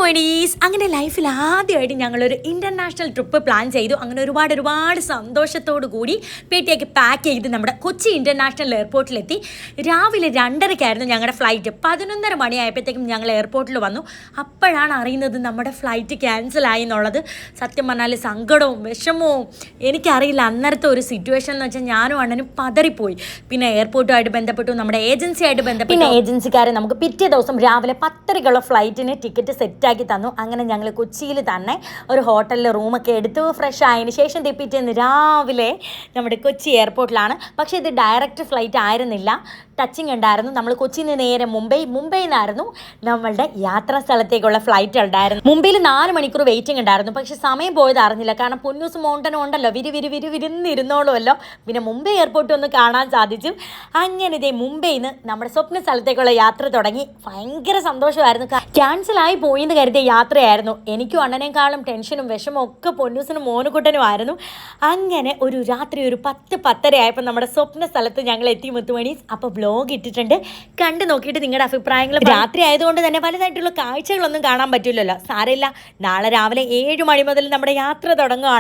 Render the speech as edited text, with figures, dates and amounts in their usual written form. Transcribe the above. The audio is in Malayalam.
മുത്തുമണീസ്. അങ്ങനെ ലൈഫിൽ ആദ്യമായിട്ട് ഞങ്ങളൊരു ഇൻ്റർനാഷണൽ ട്രിപ്പ് പ്ലാൻ ചെയ്തു. അങ്ങനെ ഒരുപാട് സന്തോഷത്തോടു കൂടി പേട്ടിയൊക്കെ പാക്ക് ചെയ്ത് നമ്മുടെ കൊച്ചി ഇൻ്റർനാഷണൽ എയർപോർട്ടിലെത്തി. രാവിലെ 2:30-ക്കായിരുന്നു ഞങ്ങളുടെ ഫ്ലൈറ്റ്. 11:30 മണിയായപ്പോഴത്തേക്കും ഞങ്ങൾ എയർപോർട്ടിൽ വന്നു. അപ്പോഴാണ് അറിയുന്നത് നമ്മുടെ ഫ്ലൈറ്റ് ക്യാൻസലായി എന്നുള്ളത്. സത്യം പറഞ്ഞാൽ സങ്കടവും വിഷമവും എനിക്കറിയില്ല. അന്നേരത്തെ ഒരു സിറ്റുവേഷൻ എന്ന് വെച്ചാൽ ഞാനും അണ്ണനും പതറിപ്പോയി. പിന്നെ എയർപോർട്ടുമായിട്ട് ബന്ധപ്പെട്ടു, നമ്മുടെ ഏജൻസിയായിട്ട് ബന്ധപ്പെട്ടു. പിന്നെ ഏജൻസിക്കാരെ നമുക്ക് പിറ്റേ ദിവസം രാവിലെ 10:30-ക്കുള്ള ഫ്ലൈറ്റിന് ടിക്കറ്റ് സെറ്റാക്കി തന്നു. അങ്ങനെ ഞങ്ങൾ കൊച്ചിയിൽ തന്നെ ഒരു ഹോട്ടലിൽ റൂമൊക്കെ എടുത്തു ഫ്രഷ് ആയതിന് ശേഷം പിറ്റേന്ന് രാവിലെ നമ്മുടെ കൊച്ചി എയർപോർട്ടിലാണ്. പക്ഷേ ഇത് ഡയറക്റ്റ് ഫ്ലൈറ്റ് ആയിരുന്നില്ല, ടച്ചിങ് ഉണ്ടായിരുന്നു. നമ്മൾ കൊച്ചിയിൽ നിന്ന് നേരെ മുംബൈയിൽ നിന്നായിരുന്നു നമ്മളുടെ യാത്രാ സ്ഥലത്തേക്കുള്ള ഫ്ലൈറ്റ് ഉണ്ടായിരുന്നു. മുംബൈയിൽ 4 മണിക്കൂർ വെയിറ്റിംഗ് ഉണ്ടായിരുന്നു. പക്ഷെ സമയം പോയത് അറിഞ്ഞില്ല. കാരണം പൊന്നൂസ് മൗണ്ടനും ഉണ്ടല്ലോ, വിരുന്നിരുന്നോളുമല്ലോ. പിന്നെ മുംബൈ എയർപോർട്ട് ഒന്ന് കാണാൻ സാധിച്ചു. അങ്ങനെ ഇതേ മുംബൈയിൽ നിന്ന് നമ്മുടെ സ്വപ്ന സ്ഥലത്തേക്കുള്ള യാത്ര തുടങ്ങി. ഭയങ്കര സന്തോഷമായിരുന്നു. ക്യാൻസലായി പോയിന്ന് കരുതിയ യാത്രയായിരുന്നു. എനിക്കും അണ്ണനേക്കാളും ടെൻഷനും വിഷമവും ഒക്കെ പൊന്നൂസിനും മോനുകുട്ടനുമായിരുന്നു. അങ്ങനെ ഒരു രാത്രി ഒരു 10-10:30 ആയപ്പോൾ നമ്മുടെ സ്വപ്ന സ്ഥലത്ത് ഞങ്ങൾ എത്തി മുത്തുമണീസ്. അപ്പോൾ വ്ലോഗ് ഇട്ടിട്ടുണ്ട്, കണ്ടു നോക്കിയിട്ട് നിങ്ങളുടെ അഭിപ്രായങ്ങൾ. രാത്രി ആയതുകൊണ്ട് തന്നെ വലുതായിട്ടുള്ള കാഴ്ചകളൊന്നും കാണാൻ പറ്റില്ലല്ലോ. സാരമില്ല, നാളെ രാവിലെ 7 മണി മുതൽ നമ്മുടെ യാത്ര തുടങ്ങുകയാണ്.